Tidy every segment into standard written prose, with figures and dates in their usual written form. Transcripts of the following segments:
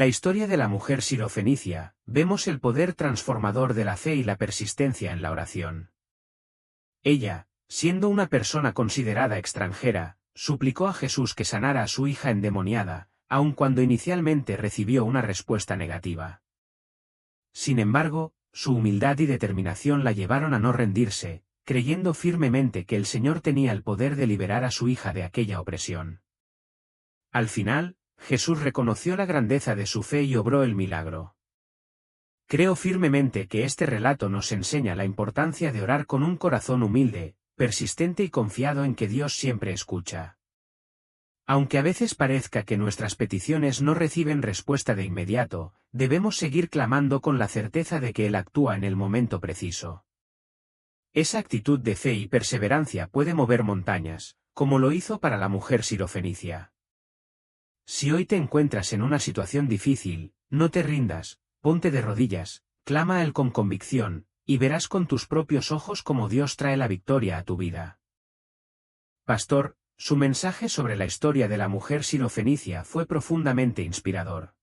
la historia de la mujer sirofenicia, vemos el poder transformador de la fe y la persistencia en la oración. Ella, siendo una persona considerada extranjera, suplicó a Jesús que sanara a su hija endemoniada, aun cuando inicialmente recibió una respuesta negativa. Sin embargo, su humildad y determinación la llevaron a no rendirse, creyendo firmemente que el Señor tenía el poder de liberar a su hija de aquella opresión. Al final, Jesús reconoció la grandeza de su fe y obró el milagro. Creo firmemente que este relato nos enseña la importancia de orar con un corazón humilde, persistente y confiado en que Dios siempre escucha. Aunque a veces parezca que nuestras peticiones no reciben respuesta de inmediato, debemos seguir clamando con la certeza de que Él actúa en el momento preciso. Esa actitud de fe y perseverancia puede mover montañas, como lo hizo para la mujer sirofenicia. Si hoy te encuentras en una situación difícil, no te rindas, ponte de rodillas, clama a Él con convicción, y verás con tus propios ojos cómo Dios trae la victoria a tu vida. Pastor, su mensaje sobre la historia de la mujer sirofenicia fue profundamente inspirador.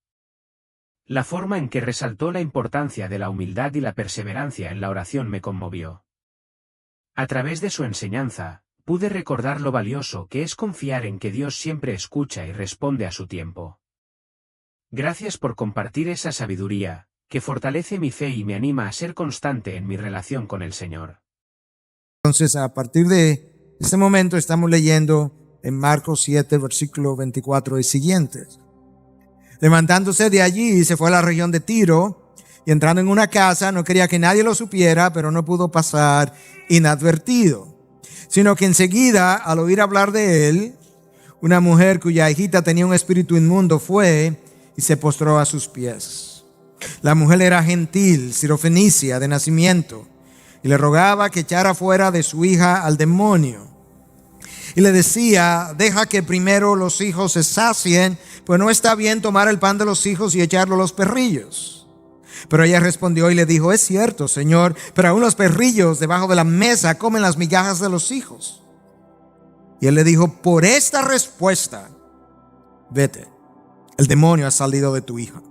La forma en que resaltó la importancia de la humildad y la perseverancia en la oración me conmovió. A través de su enseñanza, pude recordar lo valioso que es confiar en que Dios siempre escucha y responde a su tiempo. Gracias por compartir esa sabiduría, que fortalece mi fe y me anima a ser constante en mi relación con el Señor. Entonces, a partir de este momento estamos leyendo en Marcos 7, versículo 24 y siguientes. Levantándose de allí, se fue a la región de Tiro, y entrando en una casa, no quería que nadie lo supiera, pero no pudo pasar inadvertido. Sino que enseguida, al oír hablar de él, una mujer cuya hijita tenía un espíritu inmundo fue y se postró a sus pies. La mujer era gentil, sirofenicia de nacimiento, y le rogaba que echara fuera de su hija al demonio. Y le decía: deja que primero los hijos se sacien, pues no está bien tomar el pan de los hijos y echarlo a los perrillos. Pero ella respondió y le dijo: es cierto, Señor, pero aún los perrillos debajo de la mesa comen las migajas de los hijos. Y él le dijo: por esta respuesta, vete, el demonio ha salido de tu hija.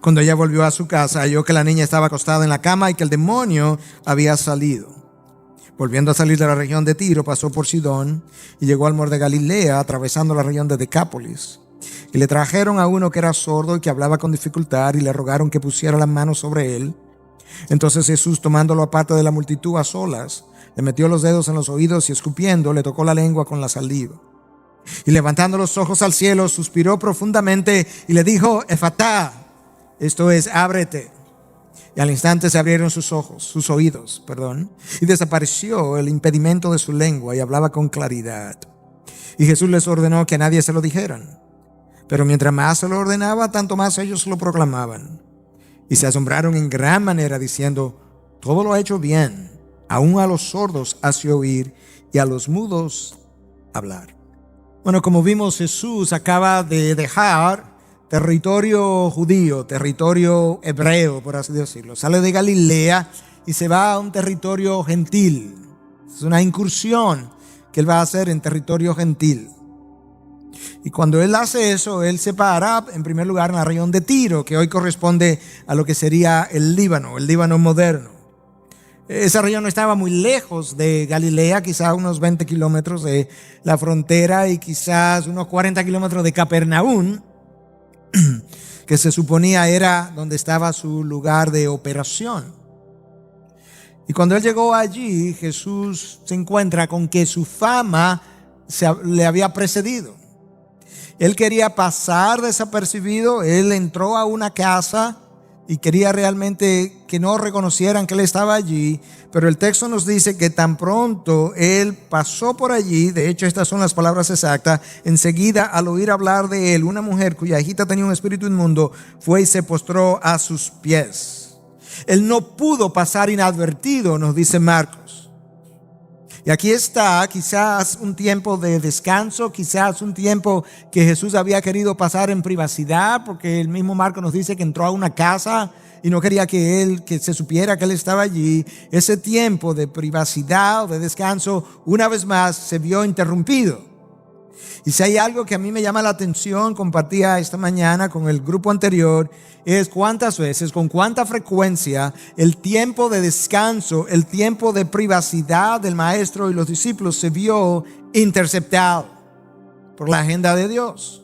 Cuando ella volvió a su casa, halló que la niña estaba acostada en la cama y que el demonio había salido. Volviendo a salir de la región de Tiro, pasó por Sidón y llegó al mar de Galilea, atravesando la región de Decápolis. Y le trajeron a uno que era sordo y que hablaba con dificultad, y le rogaron que pusiera las manos sobre él. Entonces Jesús, tomándolo aparte de la multitud a solas, le metió los dedos en los oídos y escupiendo, le tocó la lengua con la saliva. Y levantando los ojos al cielo, suspiró profundamente y le dijo: Efatá, esto es, ábrete. Y al instante se abrieron sus oídos, y desapareció el impedimento de su lengua y hablaba con claridad. Y Jesús les ordenó que a nadie se lo dijeran. Pero mientras más se lo ordenaba, tanto más ellos lo proclamaban. Y se asombraron en gran manera, diciendo: todo lo ha hecho bien. Aún a los sordos hace oír y a los mudos hablar. Bueno, como vimos, Jesús acaba de dejar territorio judío, territorio hebreo, por así decirlo. Sale de Galilea y se va a un territorio gentil. Es una incursión que él va a hacer en territorio gentil. Y cuando él hace eso, él se para en primer lugar en la región de Tiro, que hoy corresponde a lo que sería el Líbano moderno. Esa región no estaba muy lejos de Galilea, quizás unos 20 kilómetros de la frontera y quizás unos 40 kilómetros de Capernaum, que se suponía era donde estaba su lugar de operación. Y cuando él llegó allí, Jesús se encuentra con que su fama le había precedido. Él quería pasar desapercibido. Él entró a una casa y quería realmente que no reconocieran que él estaba allí, pero el texto nos dice que tan pronto él pasó por allí, de hecho estas son las palabras exactas, enseguida al oír hablar de él, una mujer cuya hijita tenía un espíritu inmundo fue y se postró a sus pies. Él no pudo pasar inadvertido, nos dice Marcos. Y aquí está quizás un tiempo de descanso, quizás un tiempo que Jesús había querido pasar en privacidad, porque el mismo Marcos nos dice que entró a una casa y no quería que se supiera que él estaba allí. Ese tiempo de privacidad o de descanso, una vez más, se vio interrumpido. Y si hay algo que a mí me llama la atención, compartía esta mañana con el grupo anterior, es cuántas veces, con cuánta frecuencia el tiempo de descanso, el tiempo de privacidad del maestro y los discípulos se vio interceptado por la agenda de Dios.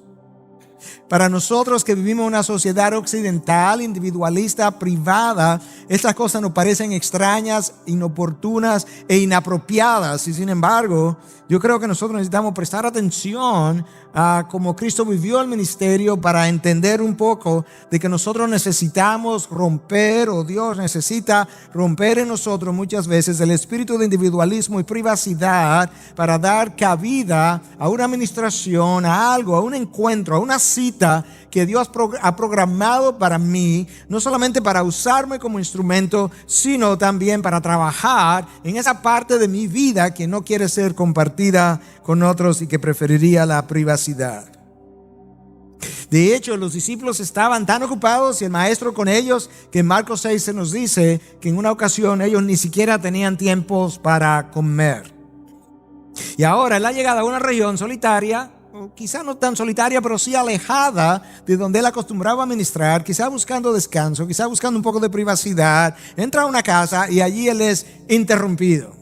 Para nosotros que vivimos en una sociedad occidental, individualista, privada, estas cosas nos parecen extrañas, inoportunas e inapropiadas. Y sin embargo, yo creo que nosotros necesitamos prestar atención a cómo Cristo vivió el ministerio para entender un poco de que nosotros necesitamos romper, o Dios necesita romper en nosotros muchas veces el espíritu de individualismo y privacidad para dar cabida a una administración, a algo, a un encuentro, a una cita que Dios ha programado para mí, no solamente para usarme como instrumento, sino también para trabajar en esa parte de mi vida que no quiere ser compartida con otros y que preferiría la privacidad. De hecho, los discípulos estaban tan ocupados y el maestro con ellos que en Marcos 6 se nos dice que en una ocasión ellos ni siquiera tenían tiempos para comer. Y ahora él ha llegado a una región solitaria, quizá no tan solitaria, pero sí alejada de donde él acostumbraba a ministrar, quizá buscando descanso, quizá buscando un poco de privacidad. Entra a una casa y allí él es interrumpido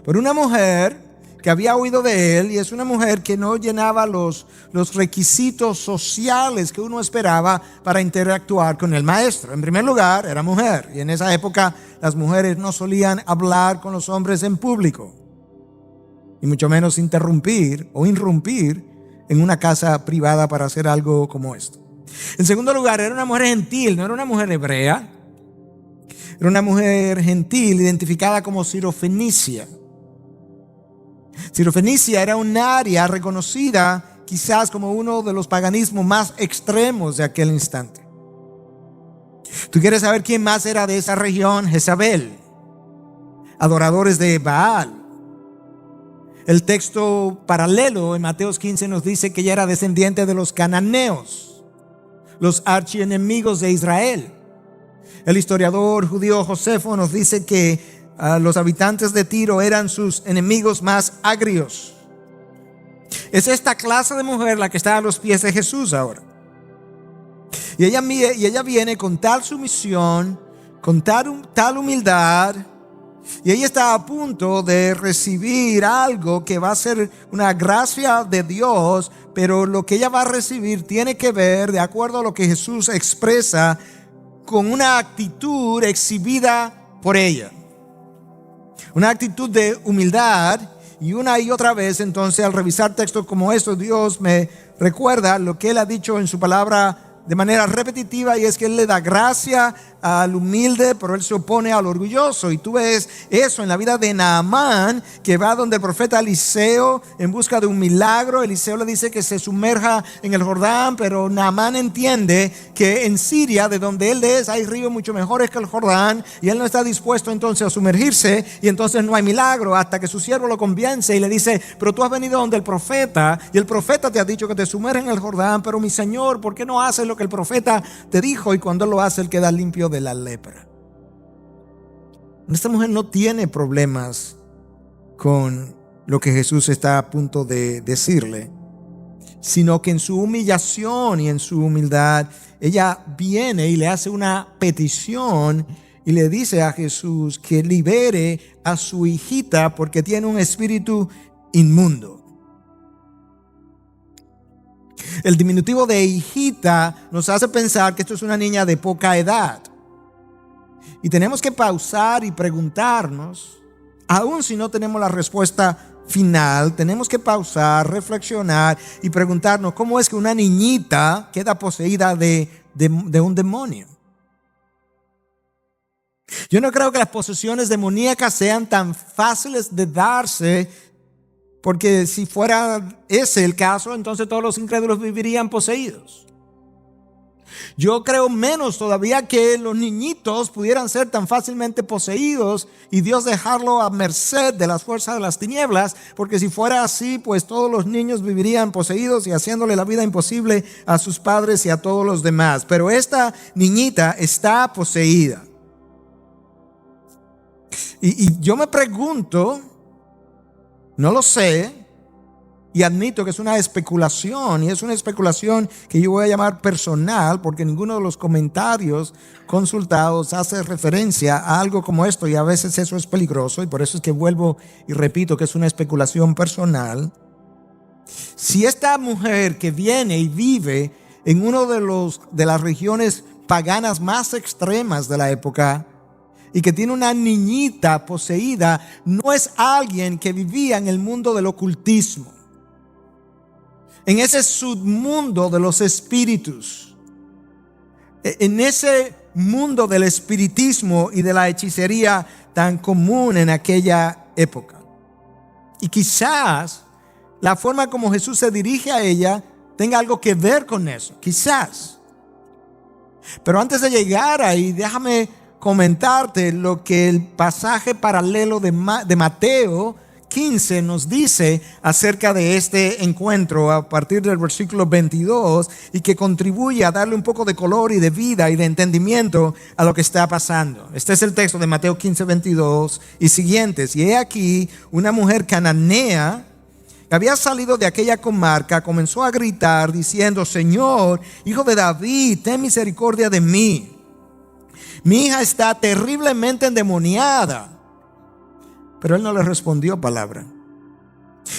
por una mujer que había oído de él, y es una mujer que no llenaba los requisitos sociales que uno esperaba para interactuar con el maestro. En primer lugar, era mujer, y en esa época las mujeres no solían hablar con los hombres en público, y mucho menos interrumpir o irrumpir en una casa privada para hacer algo como esto. En segundo lugar, era una mujer gentil, no era una mujer hebrea. Era una mujer gentil identificada como Sirofenicia. Sirofenicia era un área reconocida quizás como uno de los paganismos más extremos de aquel instante. ¿Tú quieres saber quién más era de esa región? Jezabel, adoradores de Baal. El texto paralelo en Mateos 15 nos dice que ella era descendiente de los cananeos, los archienemigos de Israel. El historiador judío Josefo nos dice que los habitantes de Tiro eran sus enemigos más agrios. Es esta clase de mujer la que está a los pies de Jesús ahora. Y ella viene con tal sumisión, con tal humildad. Y ella está a punto de recibir algo que va a ser una gracia de Dios, pero lo que ella va a recibir tiene que ver, de acuerdo a lo que Jesús expresa, con una actitud exhibida por ella. Una actitud de humildad. Y una y otra vez, entonces, al revisar textos como estos, Dios me recuerda lo que Él ha dicho en su palabra de manera repetitiva, y es que Él le da gracia al humilde, pero Él se opone al orgulloso. Y tú ves eso en la vida de Naamán, que va donde el profeta Eliseo en busca de un milagro. Eliseo le dice que se sumerja en el Jordán, pero Naamán entiende que en Siria, de donde él es, hay ríos mucho mejores que el Jordán, y él no está dispuesto entonces a sumergirse, y entonces no hay milagro hasta que su siervo lo convence y le dice: pero tú has venido donde el profeta, y el profeta te ha dicho que te sumerjas en el Jordán, pero mi señor, ¿por qué no haces lo que el profeta te dijo? Y cuando él lo hace, él queda limpio de la lepra. Esta mujer no tiene problemas con lo que Jesús está a punto de decirle, sino que en su humillación y en su humildad, ella viene y le hace una petición y le dice a Jesús que libere a su hijita porque tiene un espíritu inmundo. El diminutivo de hijita nos hace pensar que esto es una niña de poca edad. Y tenemos que pausar y preguntarnos, aun si no tenemos la respuesta final, tenemos que pausar, reflexionar y preguntarnos cómo es que una niñita queda poseída de un demonio. Yo no creo que las posesiones demoníacas sean tan fáciles de darse, porque si fuera ese el caso, entonces todos los incrédulos vivirían poseídos. Yo creo menos todavía que los niñitos pudieran ser tan fácilmente poseídos y Dios dejarlo a merced de las fuerzas de las tinieblas, porque si fuera así, pues todos los niños vivirían poseídos y haciéndole la vida imposible a sus padres y a todos los demás. Pero esta niñita está poseída. Y yo me pregunto, no lo sé, y admito que es una especulación, y es una especulación que yo voy a llamar personal, porque ninguno de los comentarios consultados hace referencia a algo como esto, y a veces eso es peligroso, y por eso es que vuelvo y repito que es una especulación personal. Si esta mujer que viene y vive en uno de las regiones paganas más extremas de la época, y que tiene una niñita poseída, no es alguien que vivía en el mundo del ocultismo, en ese submundo de los espíritus, en ese mundo del espiritismo y de la hechicería tan común en aquella época. Y quizás la forma como Jesús se dirige a ella tenga algo que ver con eso, quizás. Pero antes de llegar ahí, déjame comentarte lo que el pasaje paralelo de Mateo 15 nos dice acerca de este encuentro a partir del versículo 22, y que contribuye a darle un poco de color y de vida y de entendimiento a lo que está pasando. Este es el texto de Mateo 15, 22 y siguientes. Y he aquí una mujer cananea que había salido de aquella comarca, comenzó a gritar diciendo: Señor, Hijo de David, ten misericordia de mí. Mi hija está terriblemente endemoniada. Pero él no le respondió palabra.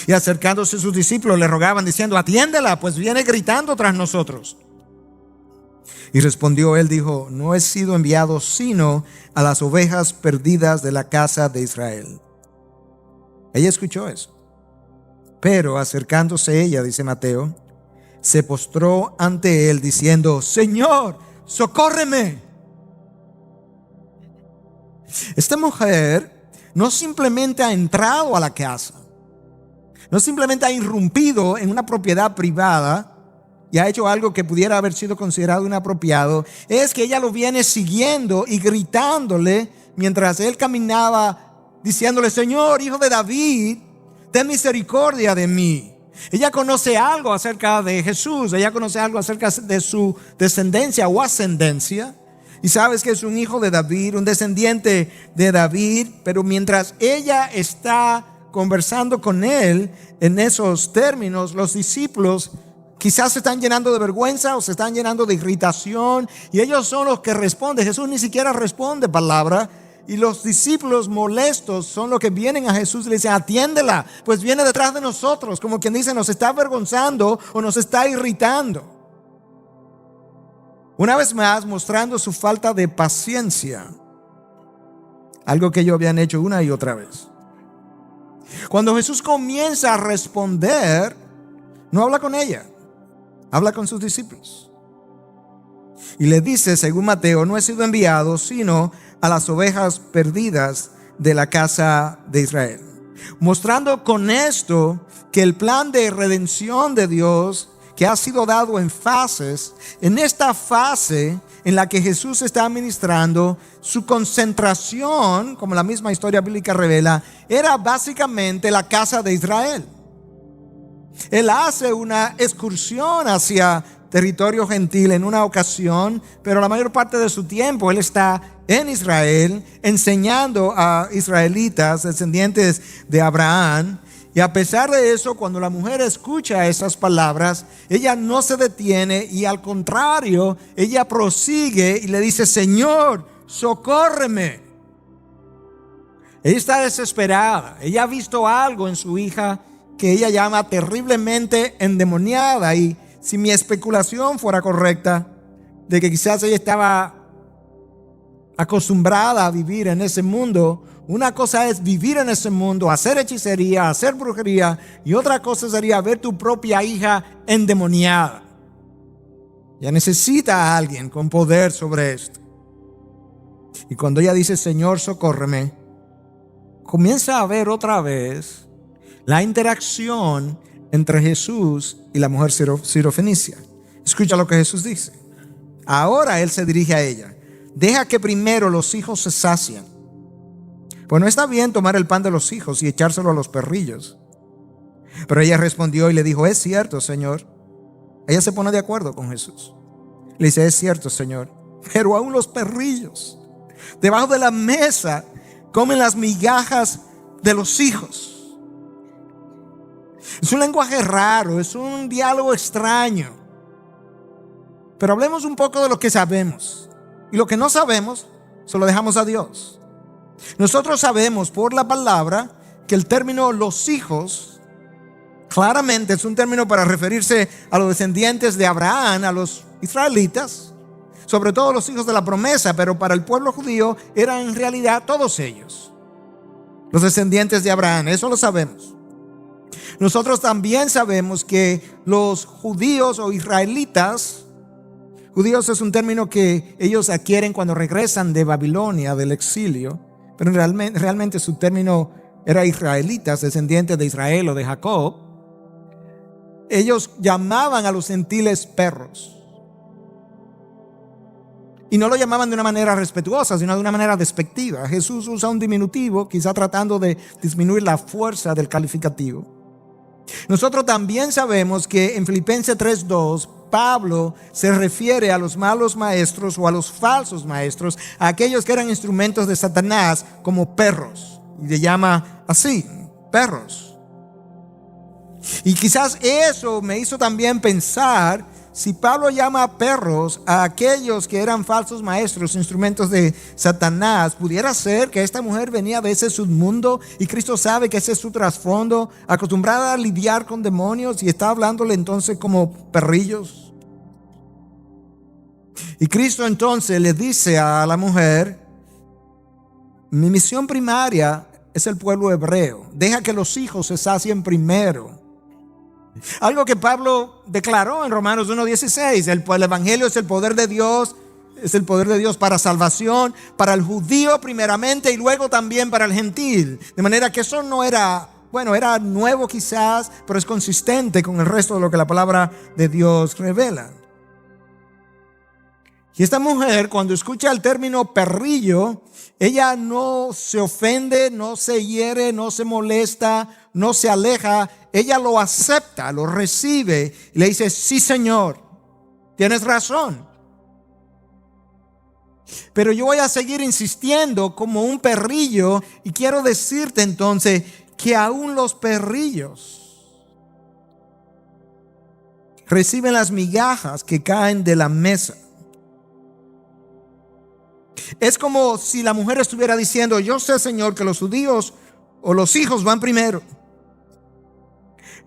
Y acercándose sus discípulos le rogaban diciendo: atiéndela, pues viene gritando tras nosotros. Y respondió él, dijo: no he sido enviado sino a las ovejas perdidas de la casa de Israel. Ella escuchó eso. Pero acercándose ella, dice Mateo, se postró ante él diciendo: Señor, socórreme. Esta mujer no simplemente ha entrado a la casa, no simplemente ha irrumpido en una propiedad privada y ha hecho algo que pudiera haber sido considerado inapropiado. Es que ella lo viene siguiendo y gritándole mientras él caminaba, diciéndole: Señor, Hijo de David, ten misericordia de mí. Ella conoce algo acerca de Jesús, ella conoce algo acerca de su descendencia o ascendencia. Y sabes que es un hijo de David, un descendiente de David. Pero mientras ella está conversando con él en esos términos, los discípulos quizás se están llenando de vergüenza o se están llenando de irritación, y ellos son los que responden. Jesús ni siquiera responde palabra, y los discípulos molestos son los que vienen a Jesús y le dicen: atiéndela, pues viene detrás de nosotros, como quien dice, nos está avergonzando o nos está irritando. Una vez más, mostrando su falta de paciencia, algo que ellos habían hecho una y otra vez. Cuando Jesús comienza a responder, no habla con ella, habla con sus discípulos. Y le dice, según Mateo: no he sido enviado sino a las ovejas perdidas de la casa de Israel. Mostrando con esto que el plan de redención de Dios, que ha sido dado en fases, en esta fase en la que Jesús está ministrando, su concentración, como la misma historia bíblica revela, era básicamente la casa de Israel. Él hace una excursión hacia territorio gentil en una ocasión, pero la mayor parte de su tiempo él está en Israel enseñando a israelitas, descendientes de Abraham. Y a pesar de eso, cuando la mujer escucha esas palabras, ella no se detiene, y al contrario, ella prosigue y le dice: Señor, socórreme. Ella está desesperada. Ella ha visto algo en su hija que ella llama terriblemente endemoniada. Y si mi especulación fuera correcta, de que quizás ella estaba acostumbrada a vivir en ese mundo, una cosa es vivir en ese mundo, hacer hechicería, hacer brujería, y otra cosa sería ver tu propia hija endemoniada. Ya necesita a alguien con poder sobre esto. Y cuando ella dice: Señor, socórreme, comienza a ver otra vez la interacción entre Jesús y la mujer sirofenicia. Escucha lo que Jesús dice. Ahora él se dirige a ella: deja que primero los hijos se sacien. Pues no está bien tomar el pan de los hijos y echárselo a los perrillos. Pero ella respondió y le dijo: es cierto, Señor. Ella se pone de acuerdo con Jesús. Le dice: es cierto, Señor, pero aún los perrillos debajo de la mesa comen las migajas de los hijos. Es un lenguaje raro, es un diálogo extraño. Pero hablemos un poco de lo que sabemos. Y lo que no sabemos, se lo dejamos a Dios. Nosotros sabemos por la palabra que el término los hijos claramente es un término para referirse a los descendientes de Abraham, a los israelitas, sobre todo los hijos de la promesa, pero para el pueblo judío eran en realidad todos ellos, los descendientes de Abraham. Eso lo sabemos. Nosotros también sabemos que los judíos o israelitas, judíos es un término que ellos adquieren cuando regresan de Babilonia, del exilio, pero realmente su término era israelitas, descendientes de Israel o de Jacob. Ellos llamaban a los gentiles perros. Y no lo llamaban de una manera respetuosa, sino de una manera despectiva. Jesús usa un diminutivo, quizá tratando de disminuir la fuerza del calificativo. Nosotros también sabemos que en Filipenses 3:2, Pablo se refiere a los malos maestros o a los falsos maestros, a aquellos que eran instrumentos de Satanás, como perros. Y le llama así, perros. Y quizás eso me hizo también pensar, si Pablo llama perros a aquellos que eran falsos maestros, instrumentos de Satanás, pudiera ser que esta mujer venía de ese submundo y Cristo sabe que ese es su trasfondo, acostumbrada a lidiar con demonios, y está hablándole entonces como perrillos. Y Cristo entonces le dice a la mujer: mi misión primaria es el pueblo hebreo. Deja que los hijos se sacien primero. Algo que Pablo declaró en Romanos 1:16. El evangelio es el poder de Dios. Es el poder de Dios para salvación, para el judío primeramente y luego también para el gentil. De manera que eso no era, era nuevo quizás, pero es consistente con el resto de lo que la palabra de Dios revela. Y esta mujer, cuando escucha el término perrillo, ella no se ofende, no se hiere, no se molesta, no se aleja. Ella lo acepta, lo recibe y le dice: sí, Señor, tienes razón. Pero yo voy a seguir insistiendo como un perrillo, y quiero decirte entonces que aún los perrillos reciben las migajas que caen de la mesa. Es como si la mujer estuviera diciendo: yo sé, Señor, que los judíos o los hijos van primero,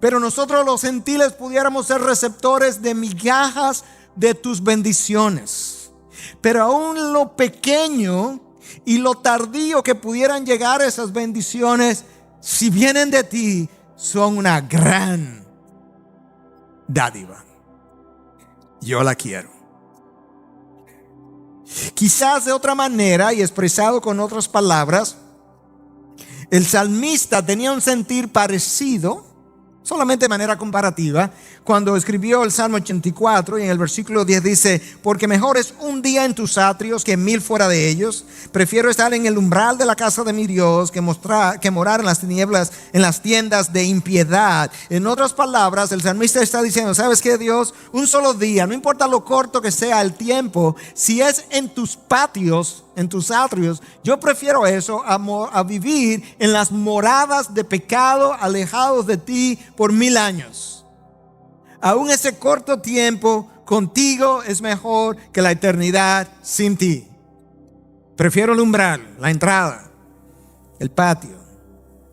pero nosotros los gentiles pudiéramos ser receptores de migajas de tus bendiciones. Pero aún lo pequeño y lo tardío que pudieran llegar esas bendiciones, si vienen de ti, son una gran dádiva. Yo la quiero. Quizás de otra manera y expresado con otras palabras, el salmista tenía un sentir parecido, solamente de manera comparativa, cuando escribió el Salmo 84, y en el versículo 10 dice: porque mejor es un día en tus atrios que 1000 fuera de ellos. Prefiero estar en el umbral de la casa de mi Dios que morar en las tinieblas, en las tiendas de impiedad. En otras palabras, el salmista está diciendo: ¿sabes qué, Dios? Un solo día, no importa lo corto que sea el tiempo, si es en tus patios, en tus atrios, yo prefiero eso a vivir en las moradas de pecado, alejados de ti por 1000 años. Aún ese corto tiempo contigo es mejor que la eternidad sin ti. Prefiero el umbral, la entrada, el patio.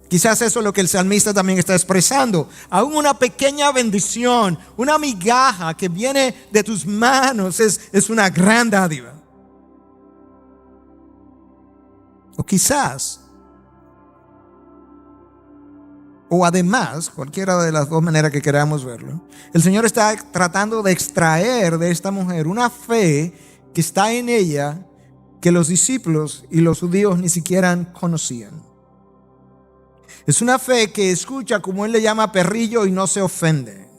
Quizás eso es lo que el salmista también está expresando. Aún una pequeña bendición, una migaja que viene de tus manos es una gran dádiva. O quizás, o además, cualquiera de las dos maneras que queramos verlo, el Señor está tratando de extraer de esta mujer una fe que está en ella, que los discípulos y los judíos ni siquiera conocían. Es una fe que escucha, como él le llama, perrillo, y no se ofende.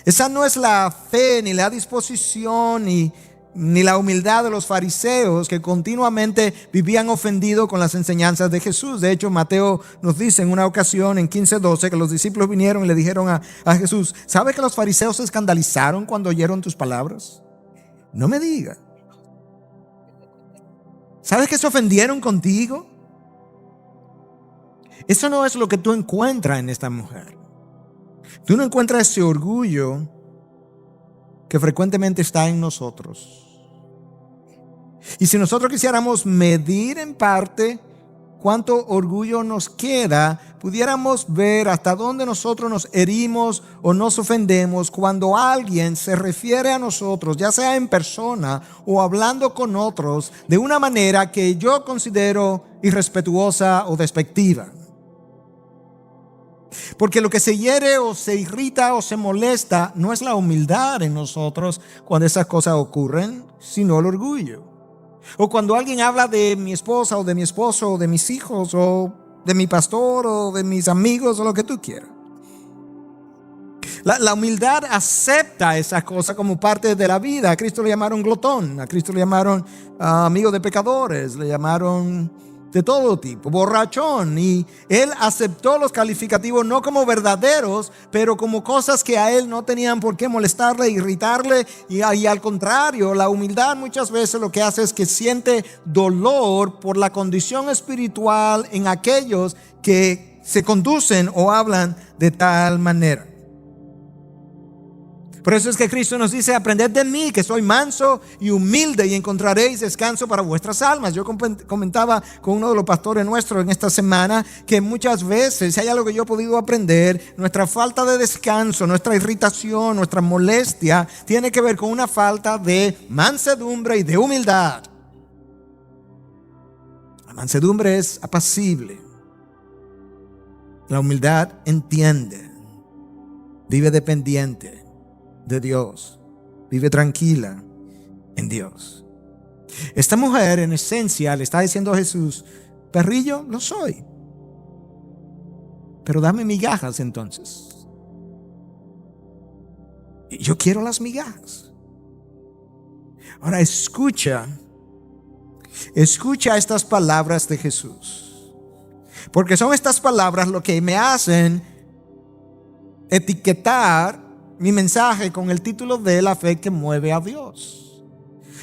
Esa no es la fe, ni la disposición, ni la humildad de los fariseos, que continuamente vivían ofendidos con las enseñanzas de Jesús. De hecho, Mateo nos dice en una ocasión, en 15:12, que los discípulos vinieron y le dijeron a Jesús: ¿sabe que los fariseos se escandalizaron cuando oyeron tus palabras? No me diga. ¿Sabes que se ofendieron contigo? Eso no es lo que tú encuentras en esta mujer. Tú no encuentras ese orgullo que frecuentemente está en nosotros. Y si nosotros quisiéramos medir en parte cuánto orgullo nos queda, pudiéramos ver hasta dónde nosotros nos herimos o nos ofendemos cuando alguien se refiere a nosotros, ya sea en persona o hablando con otros, de una manera que yo considero irrespetuosa o despectiva. Porque lo que se hiere o se irrita o se molesta no es la humildad en nosotros cuando esas cosas ocurren, sino el orgullo. O cuando alguien habla de mi esposa o de mi esposo o de mis hijos o de mi pastor o de mis amigos o lo que tú quieras. La humildad acepta esas cosas como parte de la vida. A Cristo le llamaron glotón, a Cristo le llamaron amigo de pecadores, le llamaron de todo tipo, borrachón, y él aceptó los calificativos no como verdaderos, pero como cosas que a él no tenían por qué molestarle, irritarle, y al contrario, la humildad muchas veces lo que hace es que siente dolor por la condición espiritual en aquellos que se conducen o hablan de tal manera. Por eso es que Cristo nos dice: aprended de mí, que soy manso y humilde, y encontraréis descanso para vuestras almas. Yo comentaba con uno de los pastores nuestros en esta semana que muchas veces, si hay algo que yo he podido aprender, nuestra falta de descanso, nuestra irritación, nuestra molestia, tiene que ver con una falta de mansedumbre y de humildad. La mansedumbre es apacible. La humildad entiende, vive dependiente de Dios, vive tranquila en Dios. Esta mujer en esencia le está diciendo a Jesús: perrillo lo soy, pero dame migajas entonces. Yo quiero las migajas. Ahora escucha estas palabras de Jesús, porque son estas palabras lo que me hacen etiquetar mi mensaje con el título de la fe que mueve a Dios.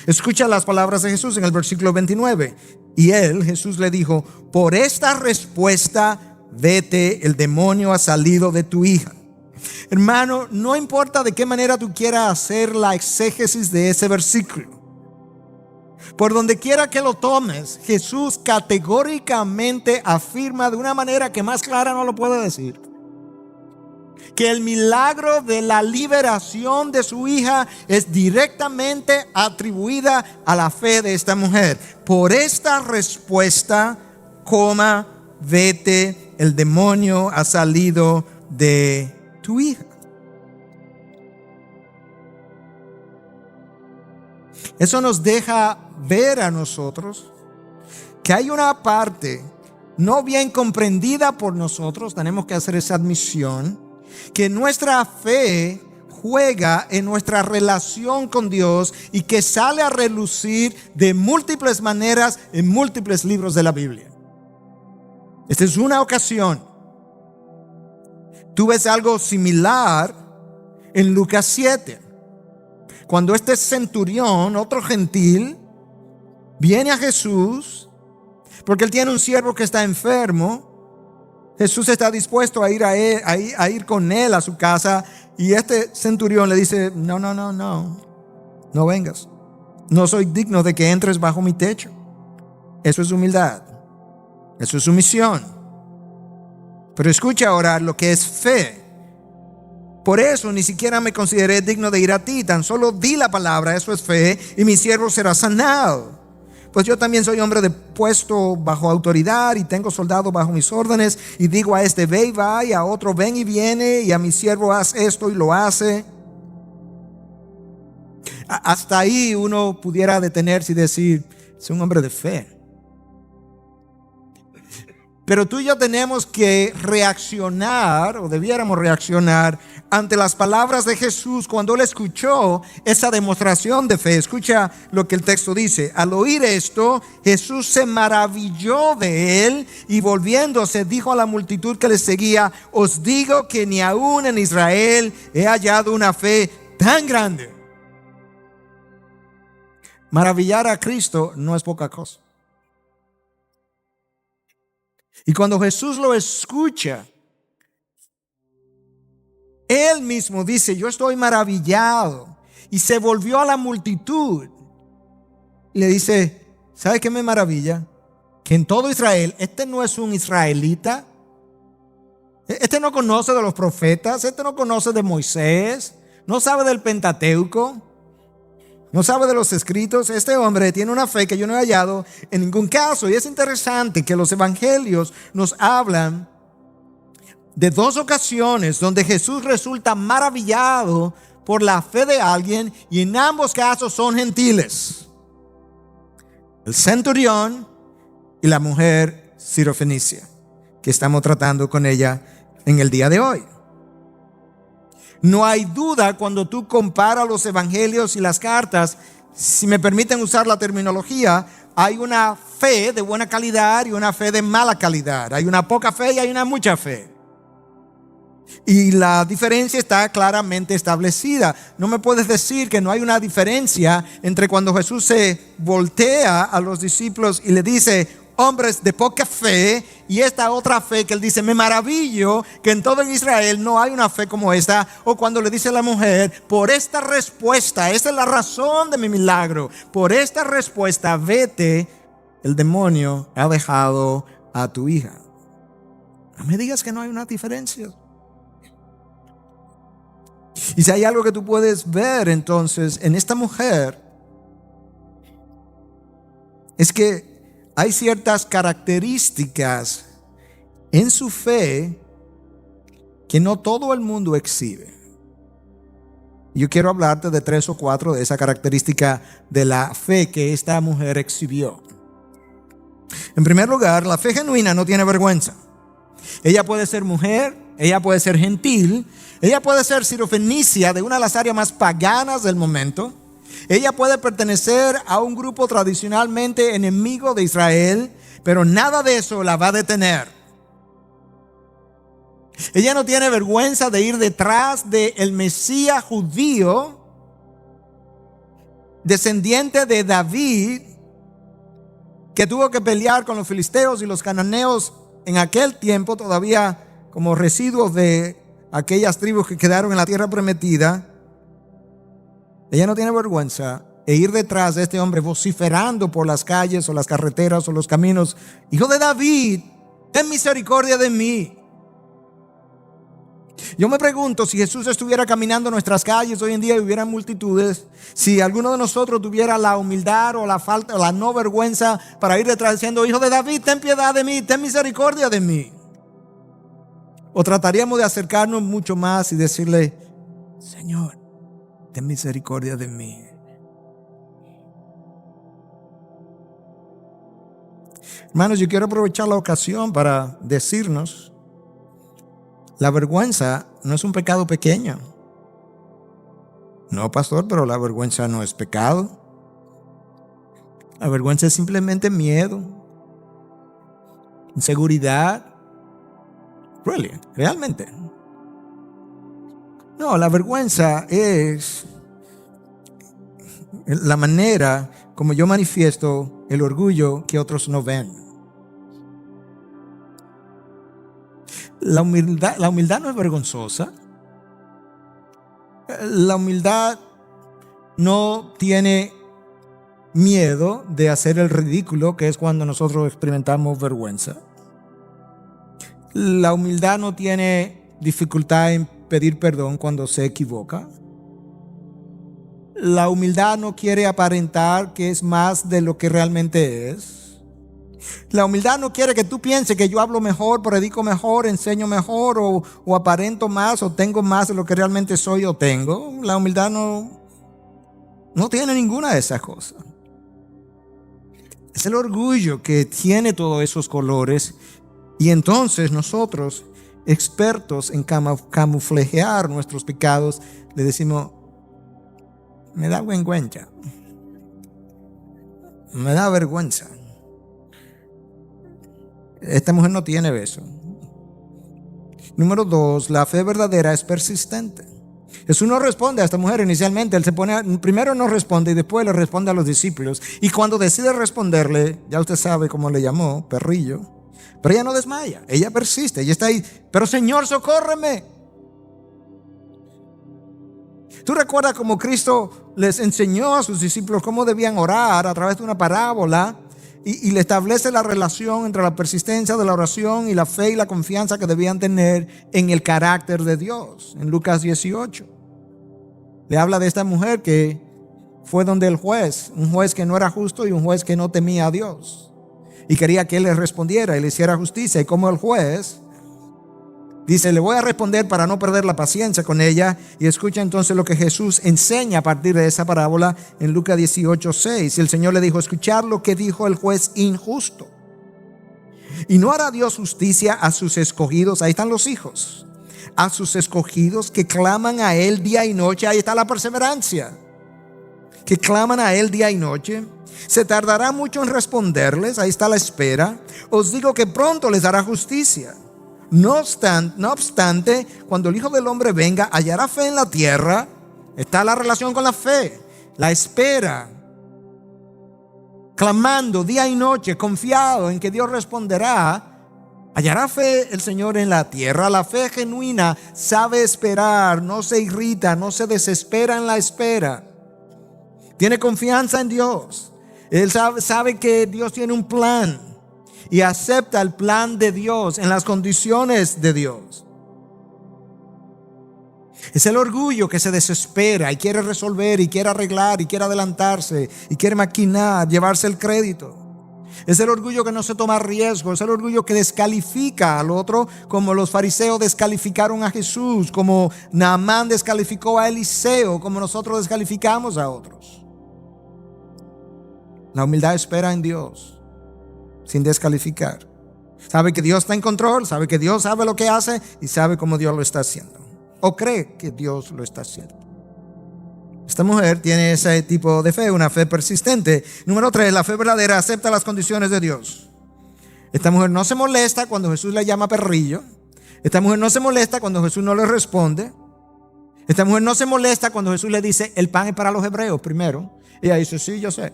Escucha las palabras de Jesús en el versículo 29. Y Jesús le dijo: por esta respuesta vete, el demonio ha salido de tu hija. Hermano, no importa de qué manera tú quieras hacer la exégesis de ese versículo, por donde quiera que lo tomes, Jesús categóricamente afirma de una manera que más clara no lo puede decir, que el milagro de la liberación de su hija es directamente atribuida a la fe de esta mujer. Por esta respuesta, vete, el demonio ha salido de tu hija. Eso nos deja ver a nosotros que hay una parte no bien comprendida por nosotros, tenemos que hacer esa admisión, que nuestra fe juega en nuestra relación con Dios y que sale a relucir de múltiples maneras en múltiples libros de la Biblia. Esta es una ocasión. Tú ves algo similar en Lucas 7, cuando este centurión, otro gentil, viene a Jesús porque él tiene un siervo que está enfermo. Jesús está dispuesto a ir con él a su casa, y este centurión le dice: no vengas. No soy digno de que entres bajo mi techo. Eso es humildad. Eso es sumisión. Pero escucha ahora lo que es fe. Por eso ni siquiera me consideré digno de ir a ti. Tan solo di la palabra, eso es fe, y mi siervo será sanado. Pues yo también soy hombre de puesto bajo autoridad y tengo soldados bajo mis órdenes, y digo a este: ve y va, y a otro: ven y viene, y a mi siervo: haz esto, y lo hace. Hasta ahí uno pudiera detenerse y decir: es un hombre de fe. Pero tú y yo tenemos que reaccionar, o debiéramos reaccionar, ante las palabras de Jesús cuando él escuchó esa demostración de fe. Escucha lo que el texto dice: al oír esto, Jesús se maravilló de él, y volviéndose dijo a la multitud que le seguía: os digo que ni aún en Israel he hallado una fe tan grande. Maravillar a Cristo no es poca cosa. Y cuando Jesús lo escucha, Él mismo dice, yo estoy maravillado. Y se volvió a la multitud. Y le dice, ¿sabe qué me maravilla? Que en todo Israel, este no es un israelita. Este no conoce de los profetas. Este no conoce de Moisés. No sabe del Pentateuco. No sabe de los escritos. Este hombre tiene una fe que yo no he hallado en ningún caso. Y es interesante que los evangelios nos hablan de dos ocasiones donde Jesús resulta maravillado por la fe de alguien, y en ambos casos son gentiles. El centurión y la mujer sirofenicia, que estamos tratando con ella en el día de hoy. No hay duda cuando tú comparas los evangelios y las cartas, si me permiten usar la terminología, hay una fe de buena calidad y una fe de mala calidad. Hay una poca fe y hay una mucha fe. Y la diferencia está claramente establecida. No me puedes decir que no hay una diferencia entre cuando Jesús se voltea a los discípulos y le dice, hombres de poca fe, y esta otra fe que él dice, me maravillo que en todo Israel no hay una fe como esta. O cuando le dice a la mujer, por esta respuesta, esta es la razón de mi milagro, por esta respuesta vete, el demonio ha dejado a tu hija. No me digas que no hay una diferencia. Y si hay algo que tú puedes ver entonces en esta mujer, es que hay ciertas características en su fe que no todo el mundo exhibe. Yo quiero hablarte de 3 o 4 de esa característica de la fe que esta mujer exhibió. En primer lugar, la fe genuina no tiene vergüenza. Ella puede ser mujer, ella puede ser gentil, ella puede ser sirofenicia de una de las áreas más paganas del momento. Ella puede pertenecer a un grupo tradicionalmente enemigo de Israel, pero nada de eso la va a detener. Ella no tiene vergüenza de ir detrás del Mesías judío, descendiente de David, que tuvo que pelear con los filisteos y los cananeos en aquel tiempo, todavía como residuos de aquellas tribus que quedaron en la tierra prometida. Ella no tiene vergüenza de ir detrás de este hombre vociferando por las calles o las carreteras o los caminos, hijo de David, ten misericordia de mí. Yo me pregunto, si Jesús estuviera caminando nuestras calles hoy en día y hubiera multitudes, si alguno de nosotros tuviera la humildad o la falta o la no vergüenza para ir detrás diciendo, hijo de David, ten piedad de mí, ten misericordia de mí. O trataríamos de acercarnos mucho más y decirle, Señor, ten misericordia de mí. Hermanos, yo quiero aprovechar la ocasión para decirnos, la vergüenza no es un pecado pequeño. No, pastor, pero la vergüenza no es pecado. La vergüenza es simplemente miedo, inseguridad. Realmente. No, la vergüenza es la manera como yo manifiesto el orgullo que otros no ven. La humildad no es vergonzosa. La humildad no tiene miedo de hacer el ridículo, que es cuando nosotros experimentamos vergüenza. La humildad no tiene dificultad en pedir perdón cuando se equivoca. La humildad no quiere aparentar que es más de lo que realmente es. La humildad no quiere que tú pienses que yo hablo mejor, predico mejor, enseño mejor o aparento más o tengo más de lo que realmente soy o tengo. La humildad no tiene ninguna de esas cosas. Es el orgullo que tiene todos esos colores. Y entonces nosotros, expertos en camuflajear nuestros pecados, le decimos, me da vergüenza. Me da vergüenza. Esta mujer no tiene eso. Número 2, la fe verdadera es persistente. Jesús no responde a esta mujer inicialmente. Él primero no responde y después le responde a los discípulos. Y cuando decide responderle, ya usted sabe cómo le llamó, perrillo. Pero ella no desmaya, ella persiste, ella está ahí. Pero Señor, socórreme. Tú recuerdas cómo Cristo les enseñó a sus discípulos cómo debían orar a través de una parábola y le establece la relación entre la persistencia de la oración y la fe y la confianza que debían tener en el carácter de Dios. En Lucas 18 le habla de esta mujer que fue donde el juez, un juez que no era justo y un juez que no temía a Dios, y quería que él le respondiera y le hiciera justicia. Y como el juez dice, le voy a responder para no perder la paciencia con ella. Y escucha entonces lo que Jesús enseña a partir de esa parábola en Lucas 18:6. Y el Señor le dijo, escuchad lo que dijo el juez injusto. ¿Y no hará Dios justicia a sus escogidos? Ahí están los hijos. A sus escogidos que claman a Él día y noche. Ahí está la perseverancia. Que claman a Él día y noche. Se tardará mucho en responderles. Ahí está la espera. Os digo que pronto les dará justicia. No obstante, cuando el Hijo del Hombre venga, hallará fe en la tierra. Está la relación con la fe, la espera, clamando día y noche, confiado en que Dios responderá. Hallará fe el Señor en la tierra. La fe genuina sabe esperar, no se irrita, no se desespera en la espera. Tiene confianza en Dios. Él sabe que Dios tiene un plan. Y acepta el plan de Dios en las condiciones de Dios. Es el orgullo que se desespera y quiere resolver y quiere arreglar y quiere adelantarse y quiere maquinar, llevarse el crédito. Es el orgullo que no se toma riesgo. Es el orgullo que descalifica al otro, como los fariseos descalificaron a Jesús, como Naamán descalificó a Eliseo, como nosotros descalificamos a otros. La humildad espera en Dios, sin descalificar. Sabe que Dios está en control, sabe que Dios sabe lo que hace y sabe cómo Dios lo está haciendo. O cree que Dios lo está haciendo. Esta mujer tiene ese tipo de fe, una fe persistente. Número 3, la fe verdadera acepta las condiciones de Dios. Esta mujer no se molesta cuando Jesús le llama perrillo. Esta mujer no se molesta cuando Jesús no le responde. Esta mujer no se molesta cuando Jesús le dice, el pan es para los hebreos primero. Y ella dice, sí, yo sé.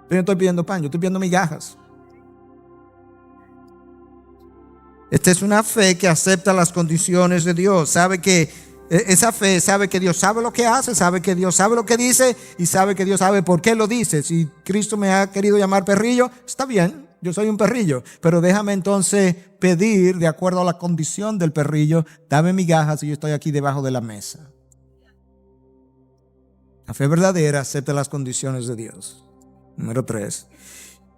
Yo no estoy pidiendo pan, yo estoy pidiendo migajas. Esta es una fe que acepta las condiciones de Dios. Sabe que esa fe sabe que Dios sabe lo que hace, sabe que Dios sabe lo que dice y sabe que Dios sabe por qué lo dice. Si Cristo me ha querido llamar perrillo, está bien, yo soy un perrillo, pero déjame entonces pedir de acuerdo a la condición del perrillo, dame migajas y yo estoy aquí debajo de la mesa. La fe verdadera acepta las condiciones de Dios. Número 3.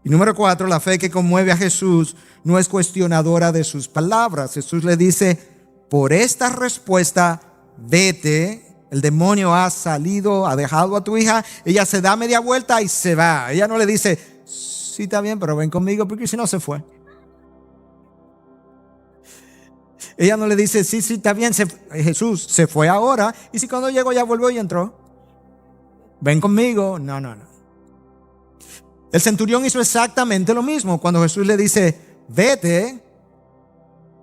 Y número 4, la fe que conmueve a Jesús no es cuestionadora de sus palabras. Jesús le dice, por esta respuesta, vete. El demonio ha salido, ha dejado a tu hija. Ella se da media vuelta y se va. Ella no le dice, sí, está bien, pero ven conmigo, porque si no se fue. Ella no le dice, sí, está bien, Jesús se fue ahora. Y si cuando llegó ya volvió y entró. Ven conmigo. No. El centurión hizo exactamente lo mismo. Cuando Jesús le dice, vete,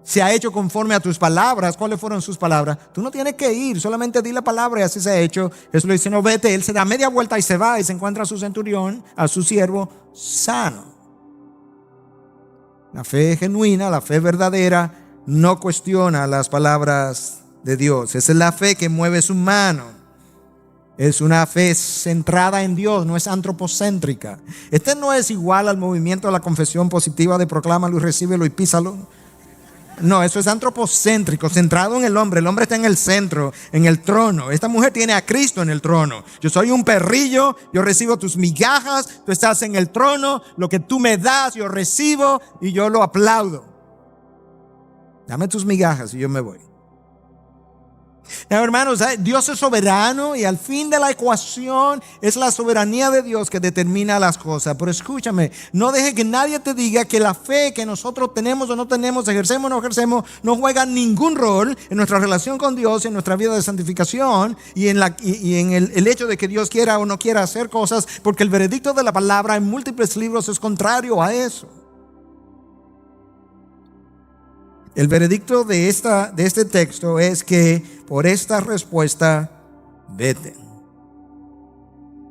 se ha hecho conforme a tus palabras. ¿Cuáles fueron sus palabras? Tú no tienes que ir, solamente di la palabra y así se ha hecho. Jesús le dice, no, vete. Él se da media vuelta y se va y se encuentra a su centurión, a su siervo, sano. La fe genuina, la fe verdadera, no cuestiona las palabras de Dios. Esa es la fe que mueve su mano. Es una fe centrada en Dios, no es antropocéntrica. Este no es igual al movimiento de la confesión positiva de proclámalo y recíbelo y písalo. No, eso es antropocéntrico, centrado en el hombre. El hombre está en el centro, en el trono. Esta mujer tiene a Cristo en el trono. Yo soy un perrillo, yo recibo tus migajas, tú estás en el trono, lo que tú me das yo recibo y yo lo aplaudo. Dame tus migajas y yo me voy. Hermanos, Dios es soberano y al fin de la ecuación es la soberanía de Dios que determina las cosas. Pero escúchame, no deje que nadie te diga que la fe que nosotros tenemos o no tenemos, ejercemos o no ejercemos, no juega ningún rol en nuestra relación con Dios, en nuestra vida de santificación y en el hecho de que Dios quiera o no quiera hacer cosas, porque el veredicto de la palabra en múltiples libros es contrario a eso. El veredicto de este texto es que por esta respuesta, vete.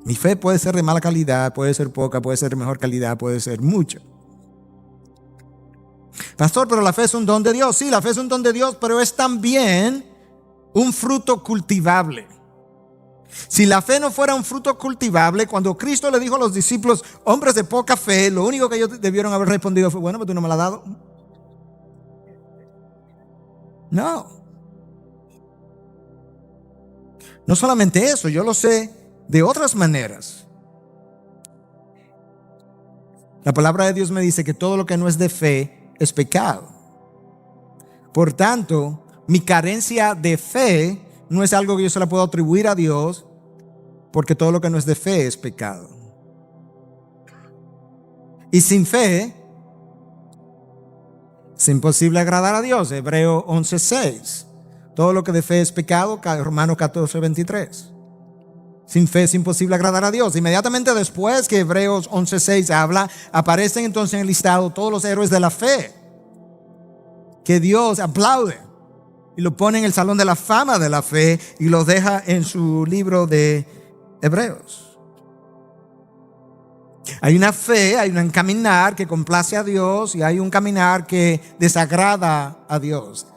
Mi fe puede ser de mala calidad, puede ser poca, puede ser de mejor calidad, puede ser mucha. Pastor, pero la fe es un don de Dios. Sí, la fe es un don de Dios, pero es también un fruto cultivable. Si la fe no fuera un fruto cultivable, cuando Cristo le dijo a los discípulos, hombres de poca fe, lo único que ellos debieron haber respondido fue, bueno, pues tú no me la has dado. No. No solamente eso, yo lo sé de otras maneras. La palabra de Dios me dice que todo lo que no es de fe es pecado. Por tanto, mi carencia de fe no es algo que yo se la puedo atribuir a Dios, porque todo lo que no es de fe es pecado. Y sin fe es imposible agradar a Dios. Hebreos 11:6. Todo lo que de fe es pecado, Romanos 14:23. Sin fe es imposible agradar a Dios. Inmediatamente después que Hebreos 11:6 habla, aparecen entonces en el listado todos los héroes de la fe que Dios aplaude y lo pone en el salón de la fama de la fe y los deja en su libro de Hebreos. Hay una fe, hay un caminar que complace a Dios y hay un caminar que desagrada a Dios.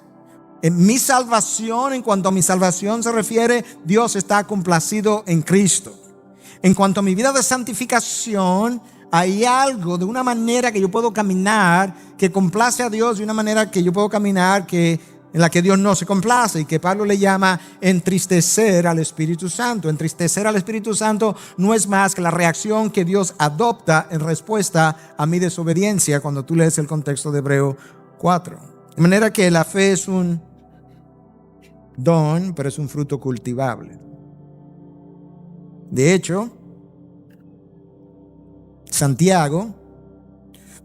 En mi salvación, en cuanto a mi salvación se refiere, Dios está complacido en Cristo. En cuanto a mi vida de santificación, hay algo de una manera que yo puedo caminar que complace a Dios, de una manera que yo puedo caminar en la que Dios no se complace, y que Pablo le llama entristecer al Espíritu Santo. Entristecer al Espíritu Santo no es más que la reacción que Dios adopta en respuesta a mi desobediencia, cuando tú lees el contexto de Hebreos 4. De manera que la fe es un don, pero es un fruto cultivable. De hecho, Santiago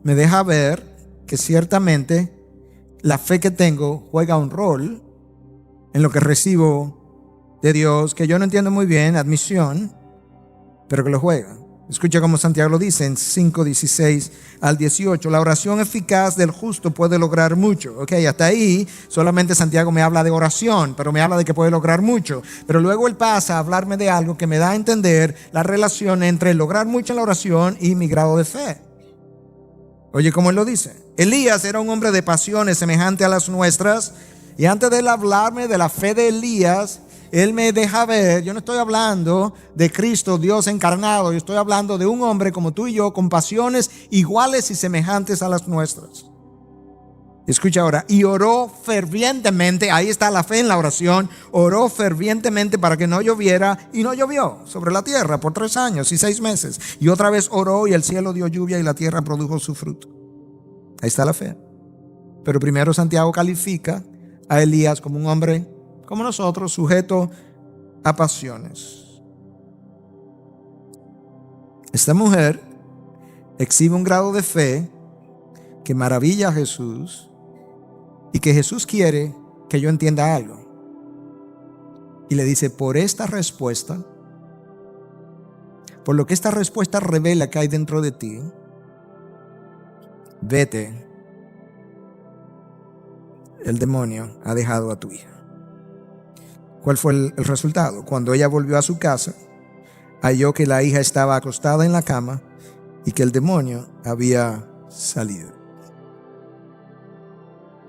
me deja ver que ciertamente la fe que tengo juega un rol en lo que recibo de Dios, que yo no entiendo muy bien, admisión, pero que lo juega. Escucha cómo Santiago lo dice en 5:16 al 18. La oración eficaz del justo puede lograr mucho. Ok, hasta ahí solamente Santiago me habla de oración, pero me habla de que puede lograr mucho. Pero luego él pasa a hablarme de algo que me da a entender la relación entre lograr mucho en la oración y mi grado de fe. Oye, ¿cómo él lo dice? Elías era un hombre de pasiones semejante a las nuestras, y antes de él hablarme de la fe de Elías, él me deja ver, yo no estoy hablando de Cristo, Dios encarnado, yo estoy hablando de un hombre como tú y yo, con pasiones iguales y semejantes a las nuestras. Escucha ahora, y oró fervientemente, ahí está la fe en la oración, oró fervientemente para que no lloviera, y no llovió sobre la tierra por 3 años y 6 meses. Y otra vez oró, y el cielo dio lluvia y la tierra produjo su fruto. Ahí está la fe. Pero primero Santiago califica a Elías como un hombre como nosotros, sujeto a pasiones. Esta mujer exhibe un grado de fe que maravilla a Jesús, y que Jesús quiere que yo entienda algo. Y le dice, por esta respuesta, por lo que esta respuesta revela que hay dentro de ti, vete, el demonio ha dejado a tu hija. ¿Cuál fue el resultado? Cuando ella volvió a su casa, halló que la hija estaba acostada en la cama y que el demonio había salido.